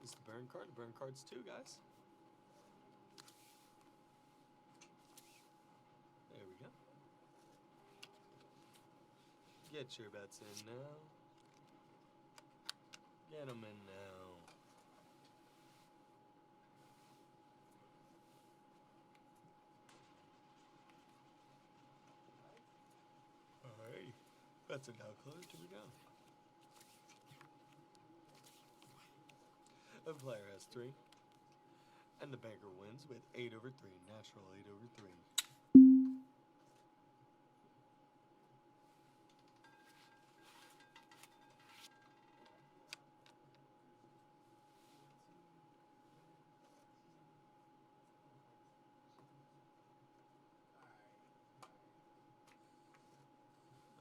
This is the burn card. The burn card's 2, guys. There we go. Get your bets in now. Get them in now. Alright. Bets are now closed. Here we go. The player has 3. And the banker wins with 8/3. Natural 8/3.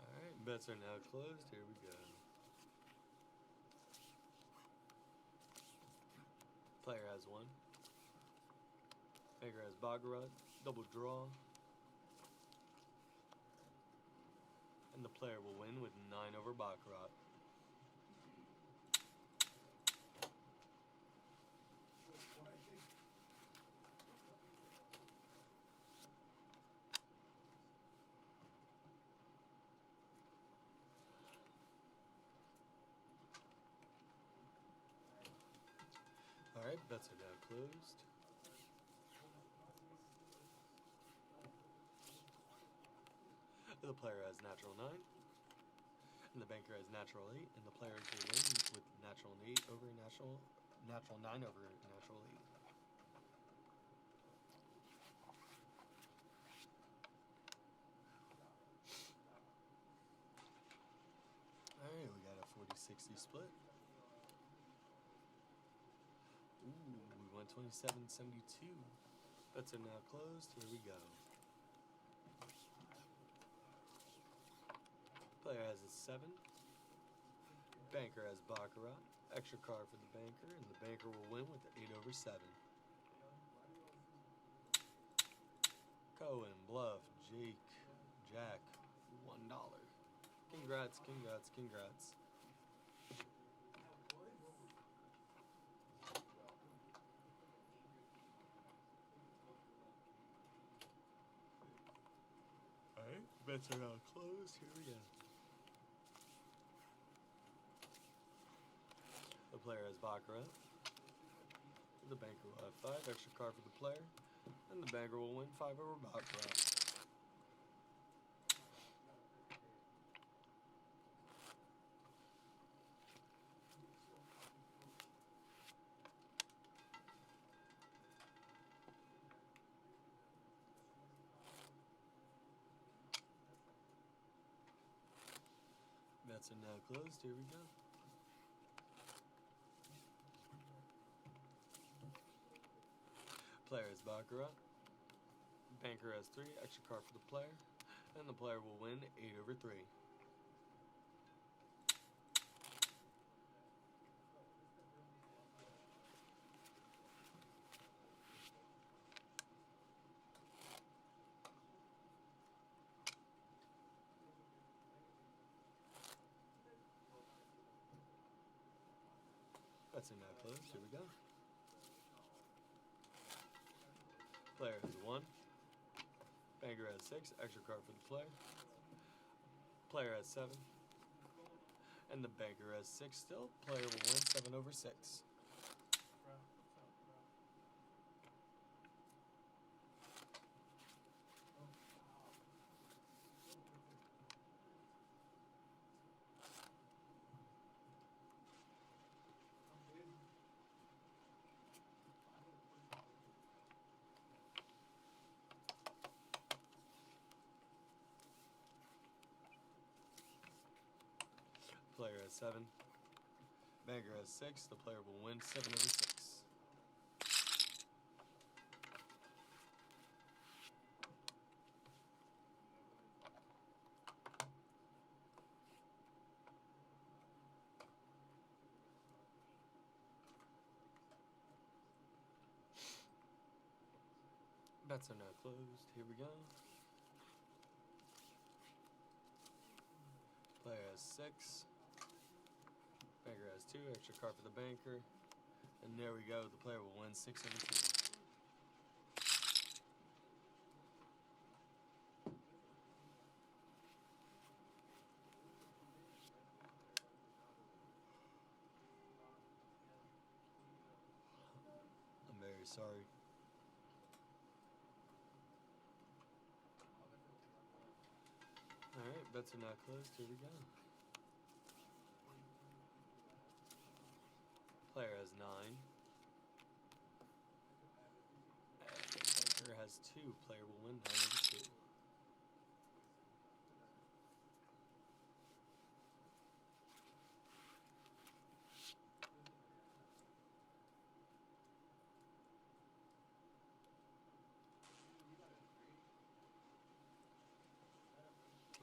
Alright, bets are now closed. Here we go. Player has 1. Banker has Baccarat, double draw. And the player will win with 9 over Baccarat. Alright, bets are now closed. The player has natural 9. And the banker has natural 8. And the player will win with natural 8 over natural 9 over natural 8. Alright, we got a 40-60 split. Ooh, we went 27-72. Bets are now closed. Here we go. Player has a 7. Banker has Baccarat. Extra card for the banker, and the banker will win with 8/7. Cohen, Bluff, Jake, Jack, $1. Congrats, congrats, congrats. Alright, bets are now closed. Here we go. The player has Baccarat. The banker will have 5. Extra card for the player. And the banker will win 5 over Baccarat. Bets are now closed. Here we go. Player has Baccarat. Banker has 3. Extra card for the player. And the player will win 8/3. Bets are now closed. Here we go. Player has 1. Banker has 6. Extra card for the player. Player has 7. And the banker has 6 still. Player will win 7/6. Player has 7. Banker has 6. The player will win 7/6. Bets are now closed. Here we go. Player has 6. Banker has 2. Extra card for the banker. And there we go. The player will win 6 over 2. I'm very sorry. Alright, bets are not closed. Here we go. Player has 9. And player has 2. Player will win 9 over 2.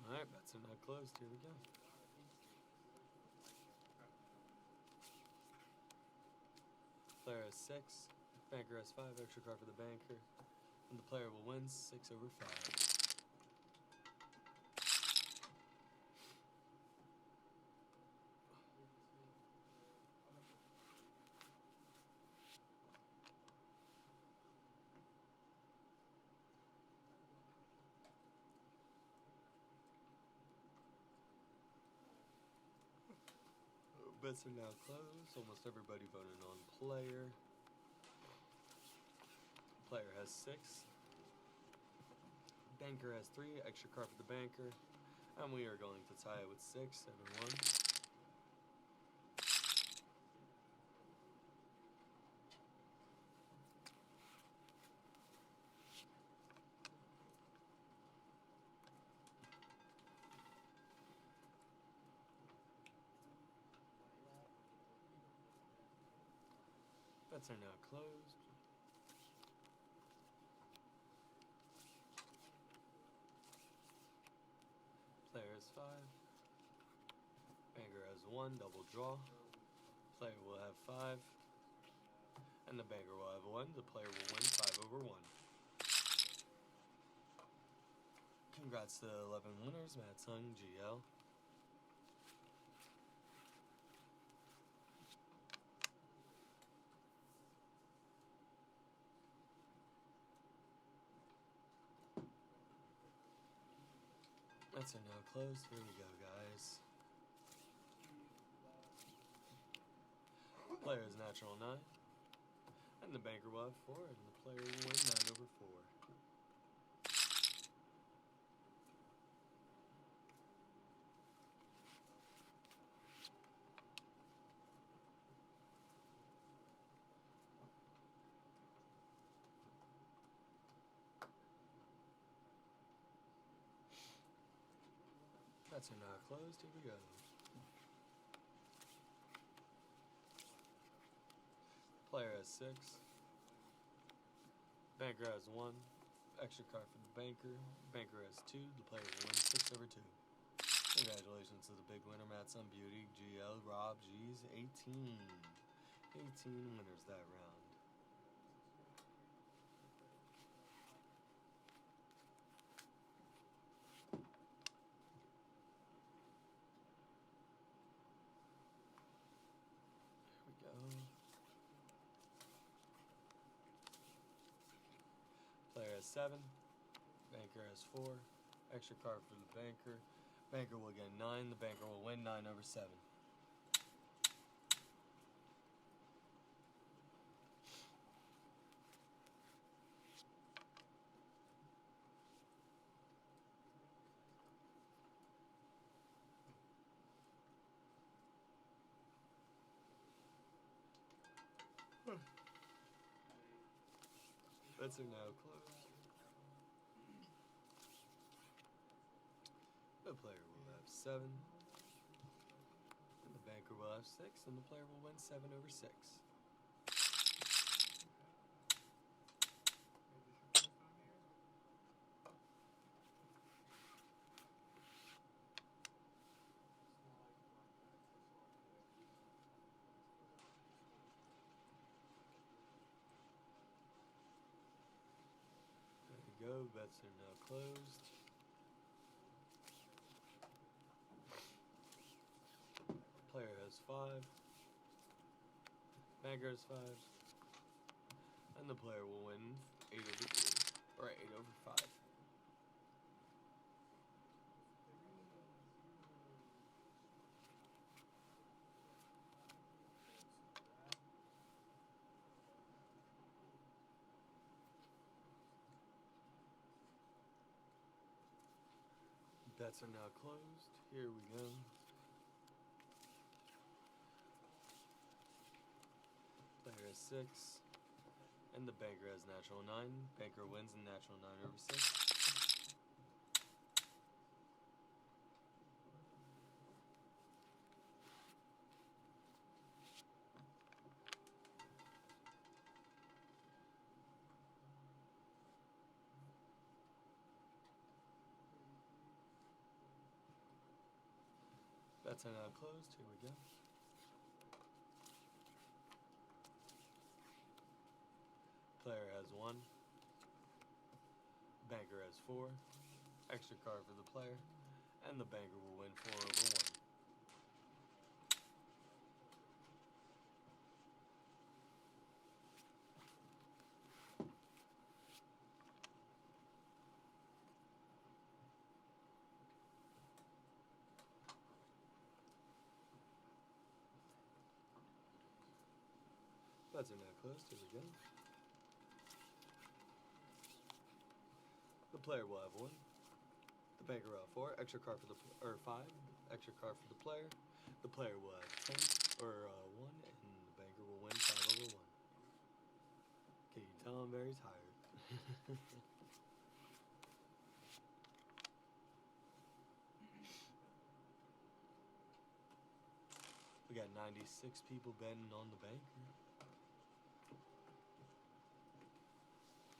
Alright, bets are not closed. Here we go. Player has 6. Banker has 5. Extra card for the banker. And the player will win 6 over 5. Bets are now closed. Almost everybody voted on player. Player has 6. Banker has 3. Extra card for the banker. And we are going to tie it with 6, 7-1. Bets are now closed. Player has 5. Banker has 1. Double draw. Player will have 5. And the banker will have 1. The player will win 5 over 1. Congrats to the 11 winners, Matt Sung, GL. Bets are now closed. Here we go, guys. Player is natural 9. And the banker will have 4. And the player will win 9 over 4. Bets are now closed. Here we go. Player has 6. Banker has 1. Extra card for the banker. Banker has 2. The player will win 6 over 2. Congratulations to the big winner, Matt Sun Beauty, GL, Rob, G's, 18. 18 winners that round. Player has 7. Banker has 4. Extra card for the banker. Banker will get 9. The banker will win 9 over 7. Bets are now closed. The player will have 7. And the banker will have 6. And the player will win 7 over 6. Go. Bets are now closed. Player has 5. Banker has 5. And the player will win 8 over 3. Or 8 over 5. Bets are now closed. Here we go. Player has 6. And the banker has natural 9. Banker wins in natural 9 over 6. Bets are now closed. Here we go. Player has 1. Banker has 4. Extra card for the player. And the banker will win 4 over 1. Bets are now closed. Here we go. The player will have 1. The banker will have 4. Extra card for the 5. Extra card for the player. The player will have 10 or 1, and the banker will win 5 over 1. Can you tell I'm very tired? We got 96 people betting on the banker.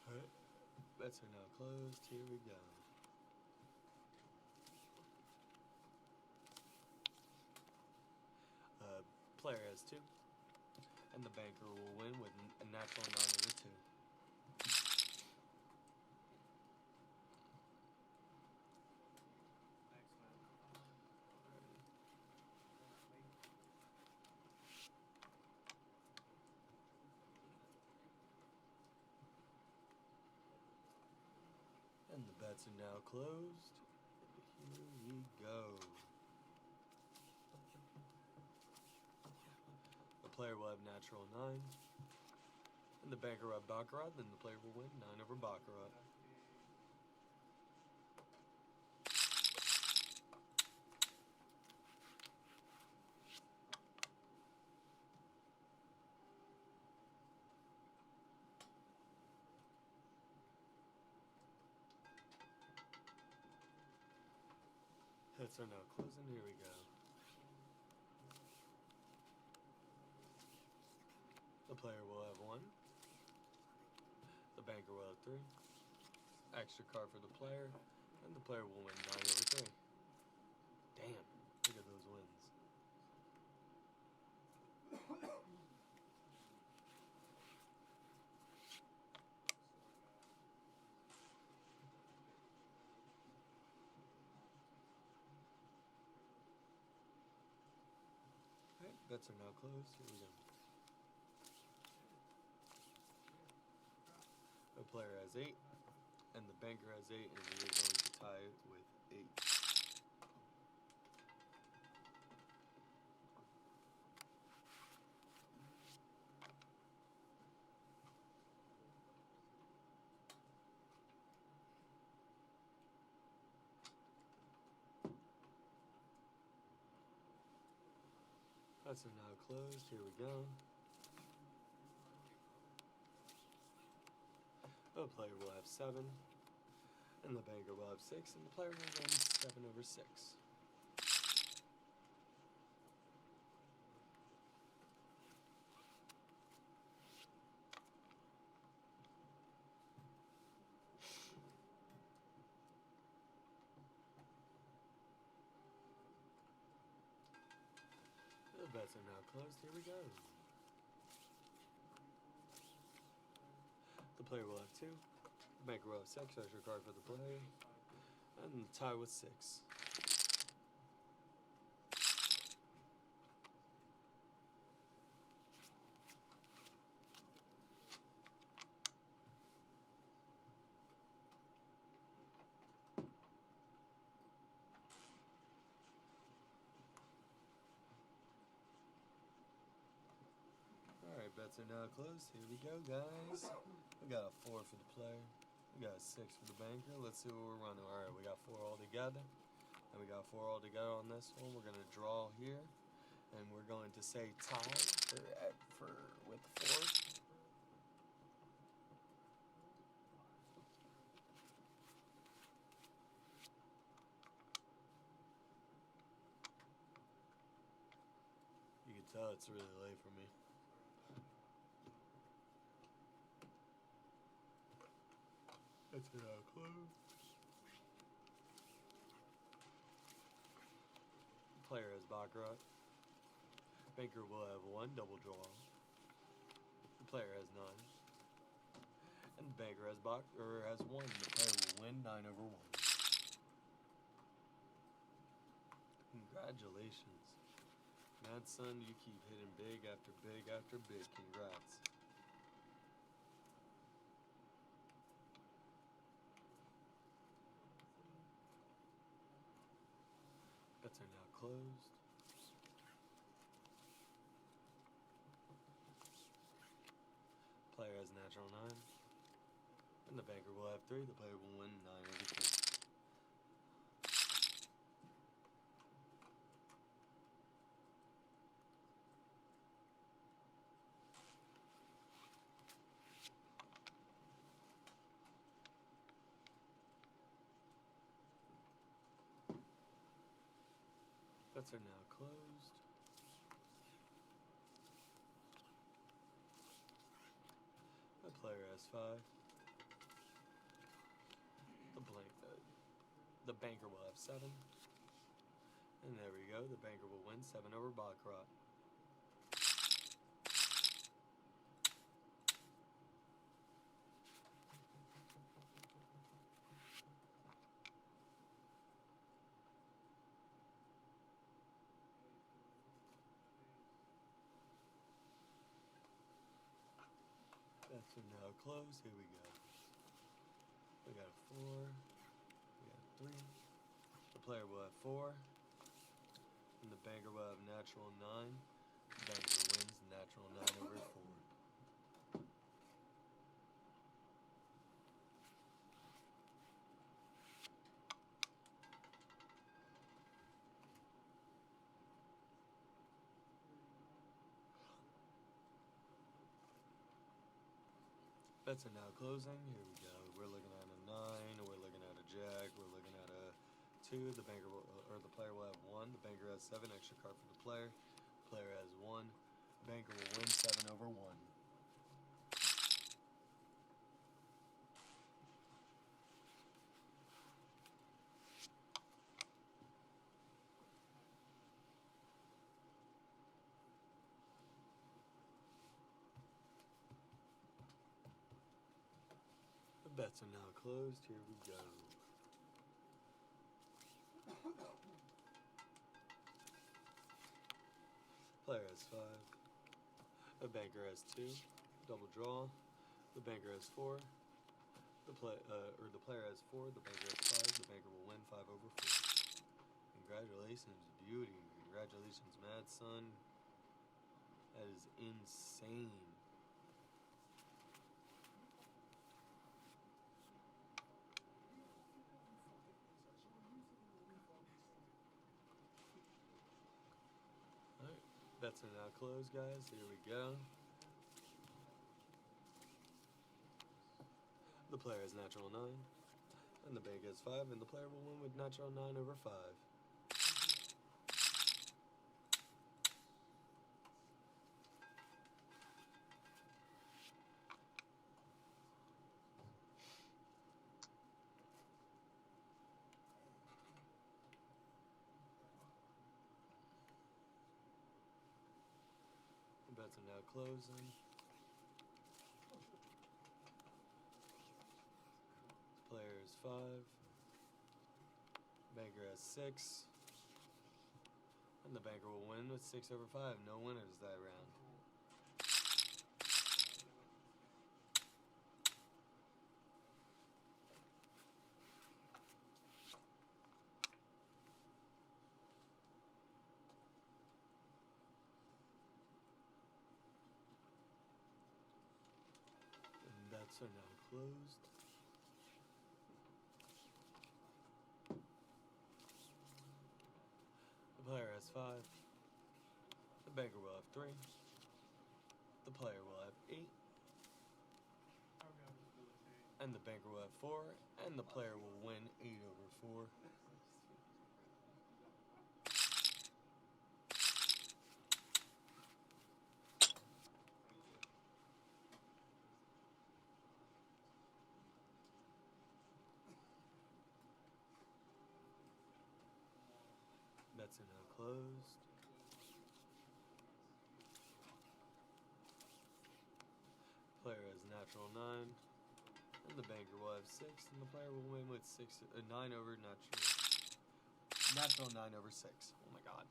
Alright. Bets are now closed. Here we go. Player has 2. And the banker will win with a natural 9 over 2. And the bets are now closed. Here we go. The player will have natural 9. And the banker will have Baccarat, then the player will win 9 over Baccarat. Bets are now closing. Here we go. The player will have 1. The banker will have 3. Extra card for the player. And the player will win 9 over 3. Damn. Look at those wins. Alright, bets are now closed. Here we go. The player has 8, and the banker has 8, and we are going to tie it with 8. Bets are now closed. Here we go. The player will have 7, and the banker will have 6, and the player will win 7 over 6. The bets are now closed. Here we go. The player will have 2. The banker will have 6. Extra card for the player. And tie with 6. bets are now closed. Here we go, guys. We got a 4 for the player. We got a 6 for the banker. Let's see what we're running. All right, we got 4 all together. And we got 4 all together on this one. We're going to draw here. And we're going to say tie with 4. You can tell it's really late for me. That's it out close. Player has Baccarat. Banker will have 1 double draw. The player has 9. And the banker has 1. The player will win 9/1. Congratulations. Mad Son, you keep hitting big after big after big. Congrats. Bets are now closed. Player has natural 9. And the banker will have 3. The player will win 9/2. Bets are now closed. The player has 5. The banker will have 7. And there we go. The banker will win 7 over Baccarat. Bets are now closed. Here we go. We got a 4. We got a 3. The player will have 4. And the banker will have natural 9. The banker wins natural 9/4. Bets are now closing. Here we go. We're looking at a 9. We're looking at a jack. We're looking at a 2. The banker will, or the player will have 1. The banker has 7. Extra card for the player. The player has 1. The banker will win 7/1. The bets are now closed. Here we go. Player has 5. The banker has 2. Double draw. The banker has 4. The player has 4. The banker has 5. The banker will win 5/4. Congratulations, beauty. Congratulations, Mad Son. That is insane. Alright, bets are now closed, guys. Here we go. The player has natural 9. And the bank has 5. And the player will win with natural 9/5. The bets are now closing. Player is 5. Banker has 6. And the banker will win with 6/5. No winners that round. So now closed. The player has 5. The banker will have 3. The player will have 8. And the banker will have 4. And the player will win 8 over 4. Bets are now closed. Player has natural 9, and the banker will have 6, and the player will win with 9 over natural 9 over 6. Oh my god.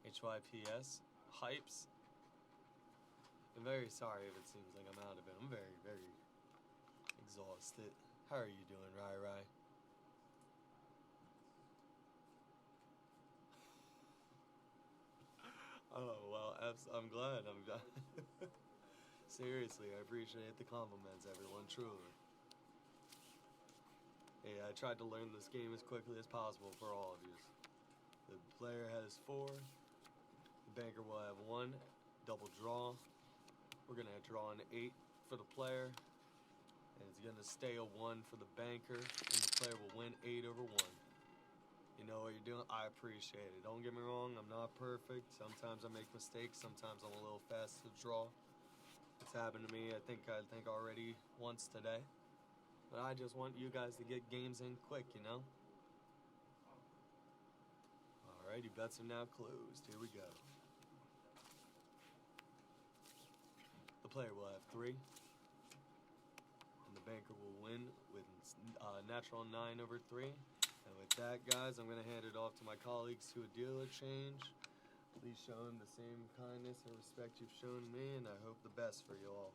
HYPS hypes. I'm very sorry if it seems like I'm out of it. I'm very, very exhausted. How are you doing, Rai? Oh, well, I'm glad. I'm glad. Seriously, I appreciate the compliments, everyone, truly. Yeah, I tried to learn this game as quickly as possible for all of you. The player has 4. The banker will have 1. Double draw. We're going to draw an 8 for the player. And it's going to stay a 1 for the banker. And the player will win 8 over 1. You know what you're doing? I appreciate it. Don't get me wrong, I'm not perfect. Sometimes I make mistakes. Sometimes I'm a little fast to draw. It's happened to me, I think already once today. But I just want you guys to get games in quick, you know? Alrighty, bets are now closed. Here we go. The player will have 3. And the banker will win with natural 9 over 3. And with that, guys, I'm going to hand it off to my colleagues to a dealer change. Please show them the same kindness and respect you've shown me, and I hope the best for you all.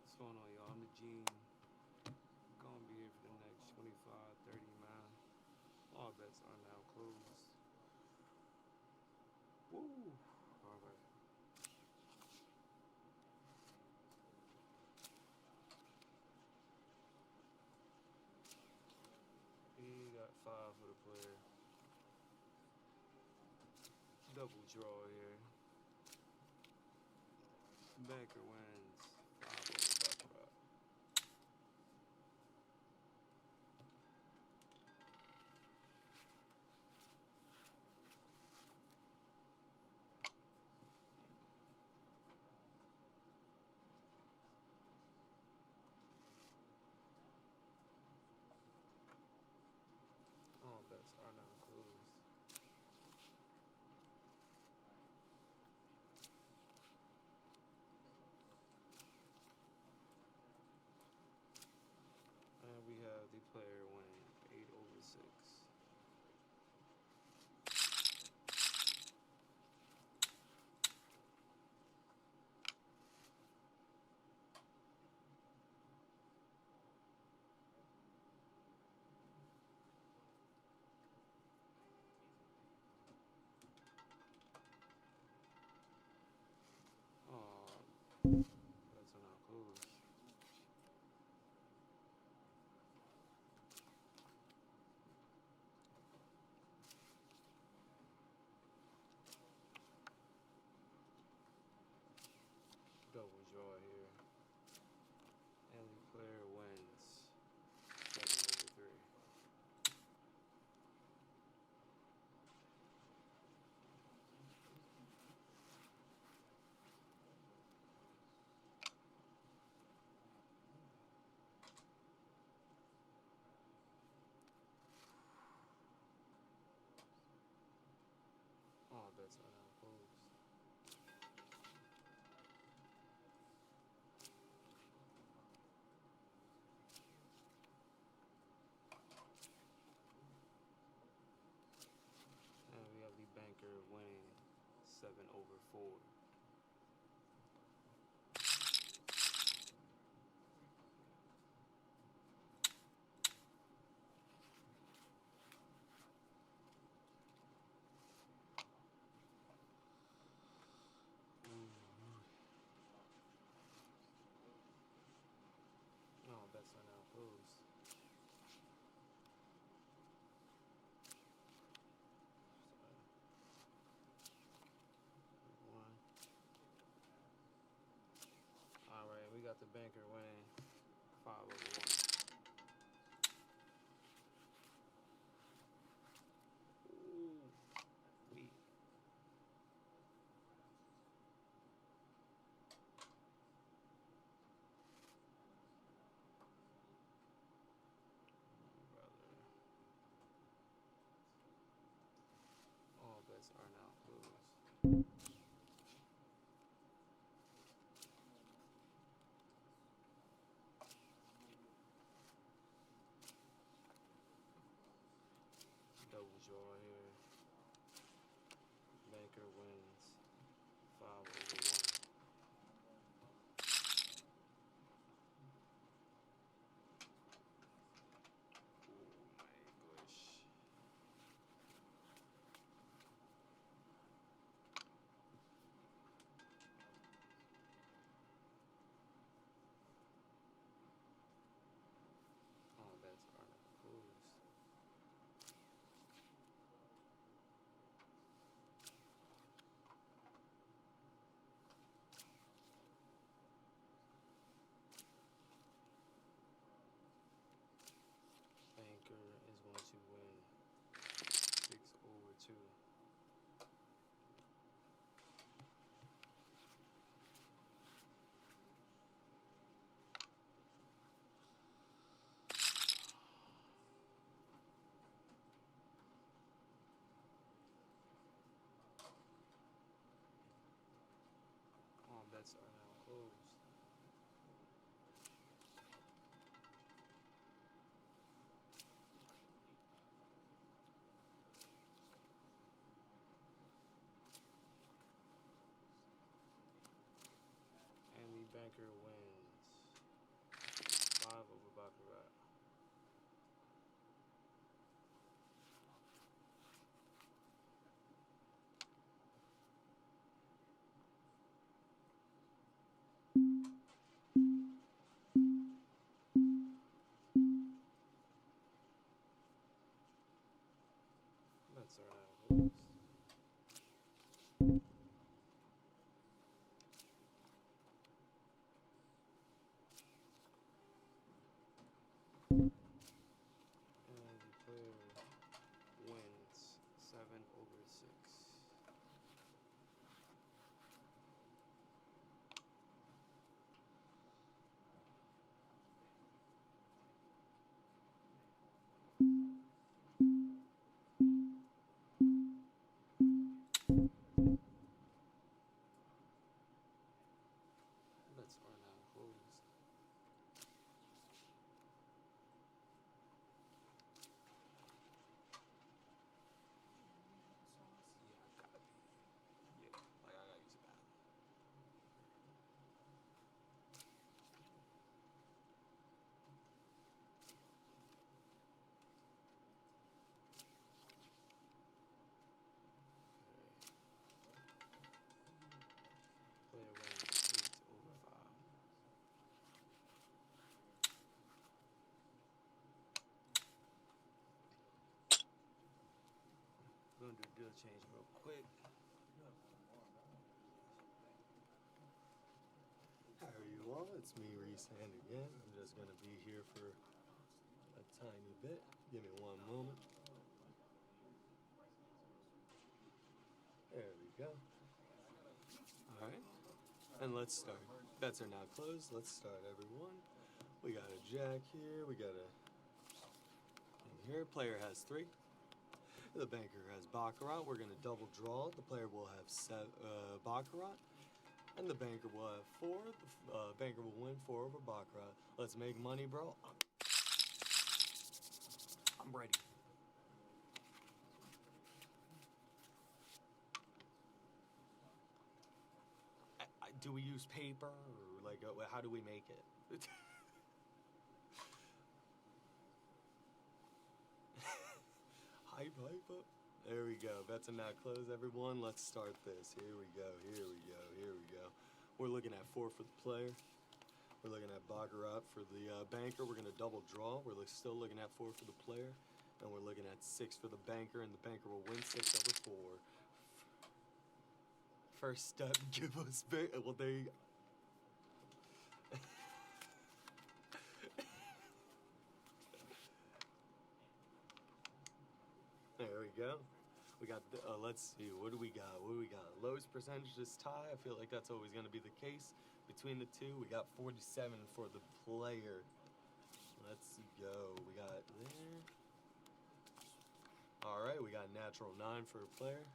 What's going on, y'all? I'm the Gene. Gonna be here for the next 25, 30 miles. All bets are now closed. Woo! Alright. He got 5 for the player. Double draw here. Banker wins 5 over Baccarat. All bets are now closed. And we have the player win 8 over 6. Bets are now closed. Double draw here. And the player wins 7 over 3. All bets are now closed. And we have the banker winning 7/4. All bets are now closed. One. All right, we got the banker winning 5/1. Ooh, wait. Brother. All bets are now closed. Double draw here. Banker wins 5/1. Oh my gosh. All bets are now closed. Banker is going to win 6/2. All bets are now closed. And the banker wins 5/Baccarat. Bets are now closed. And the player wins 7/6. Bets are now closed. Yeah, I gotta be. Yeah, like I gotta use a bathroom. Player wins 8/5. We're gonna do a deal change real quick. How are you all? It's me, Reese Hand again. I'm just going to be here for a tiny bit. Give me one moment. There we go. Alright. And let's start. Bets are now closed. Let's start, everyone. We got a jack here. We got a thing here. Player has 3. The banker has Baccarat. We're going to double draw. The player will have Baccarat. And the banker will have 4. The banker will win 4/Baccarat. Let's make money, bro. I'm ready. do we use paper or like how do we make it? Hype up. There we go. Bets are now closed, everyone. Let's start this. Here we go. We're looking at 4 for the player. We're looking at Baccarat for the banker. We're going to double draw. We're still looking at 4 for the player. And we're looking at 6 for the banker. And the banker will win 6 over 4. First step, give us big. Well, there you go. There we go. We got, let's see, what do we got? Lowest percentage is tie. I feel like that's always going to be the case between the two. We got 47 for the player. Let's go. We got there. All right, we got natural 9 for a player.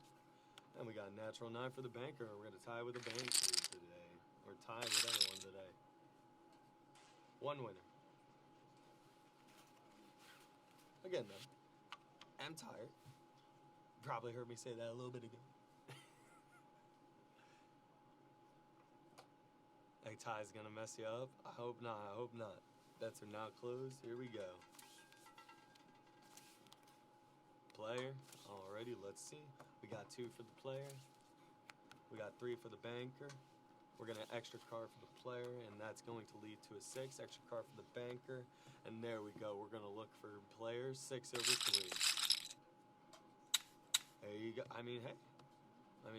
And we got natural 9 for the banker. We're going to tie with the banker today. Or tie with everyone today. One winner. Again, though, I'm tired. Probably heard me say that a little bit ago. Hey, tie's going to mess you up? I hope not. Bets are now closed. Here we go. Player. Alrighty, let's see. We got 2 for the player. We got 3 for the banker. We're going to extra card for the player, and that's going to lead to a 6. Extra card for the banker. And there we go. We're going to look for players 6 over 3. There you go. I mean, hey.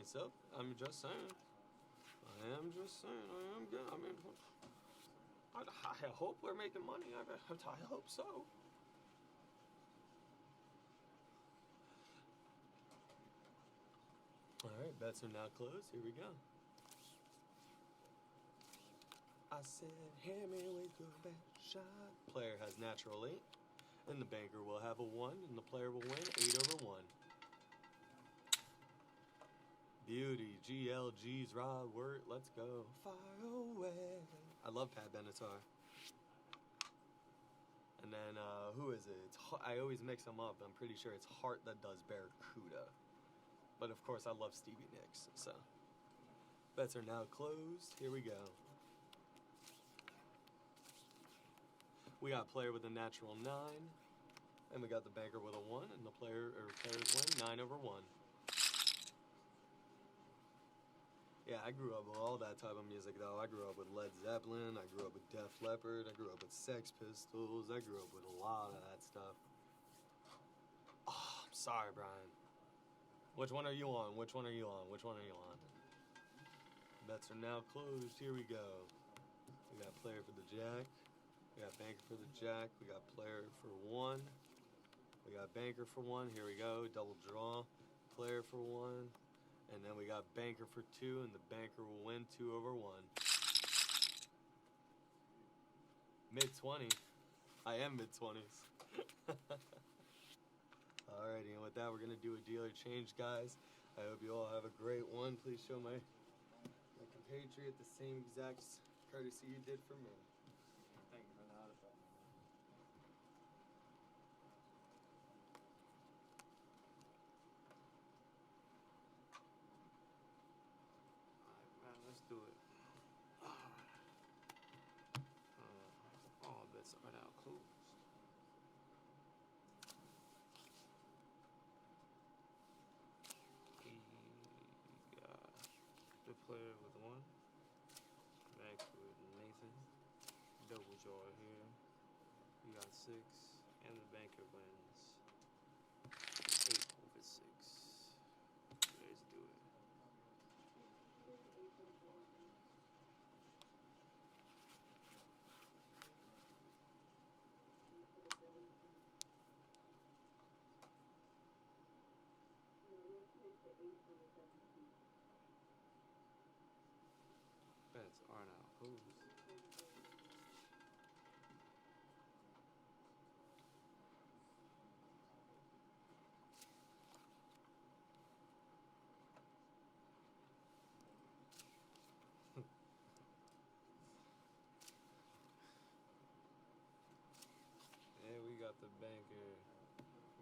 So, I'm just saying. I am good. I mean, I hope we're making money. I hope so. Alright, bets are now closed. Here we go. I said, hit me with your best shot. Player has natural 8. And the banker will have a 1. And the player will win 8 over 1. Beauty, GLG's Rod Word. Let's go. Fire away. I love Pat Benatar. And then, who is it? I always mix them up. I'm pretty sure it's Hart that does Barracuda. But of course, I love Stevie Nicks. So, bets are now closed. Here we go. We got player with a natural 9. And we got the banker with a 1. And the players win 9 over 1. Yeah, I grew up with all that type of music, though. I grew up with Led Zeppelin. I grew up with Def Leppard. I grew up with Sex Pistols. I grew up with a lot of that stuff. Oh, I'm sorry, Brian. Which one are you on? Bets are now closed. Here we go. We got player for the jack. We got banker for the jack. We got player for 1. We got banker for 1. Here we go. Double draw. Player for 1. And then we got banker for 2, and the banker will win 2 over 1. Mid-20. I am mid-20s. Alrighty, and with that, we're going to do a dealer change, guys. I hope you all have a great one. Please show my compatriot the same exact courtesy you did for me. Thank you for that. Let's do it. All bets are now closed. He got the player with 1. Max with Nathan. Double draw here. We got 6. And the banker wins 8 over 6. Let's do it. Bets are now closed. And we got the banker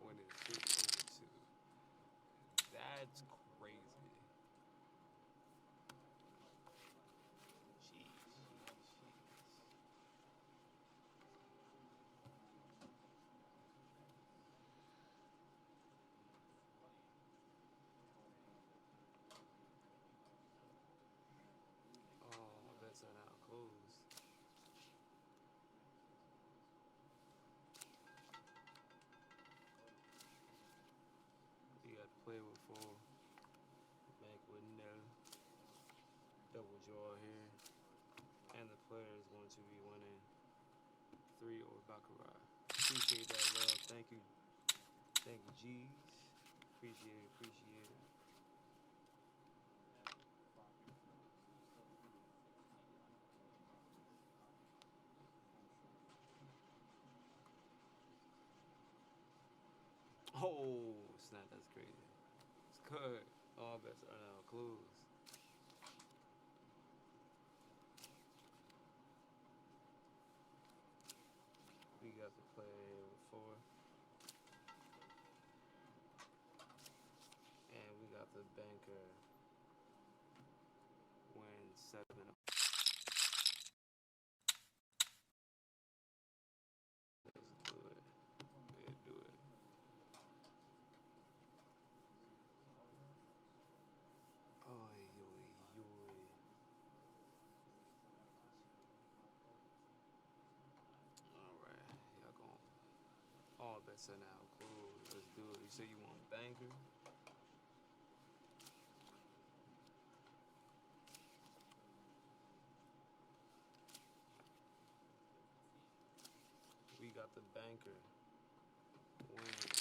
winning 6 over 2. That's crazy. player with 4. Bank with nil. Double draw here. And the player is going to be winning 3 or Baccarat. Appreciate that love. Thank you. Thank you, G's. Appreciate it. Appreciate it. Oh, snap. That's crazy. It's good. All bets are now closed. We got the player here with 4. And we got the banker win 7. Let's do it. Yeah, do it. Oy, oy, oy. Alright, y'all going. All bets are now closed. Let's do it. You say you want banker? We got the banker win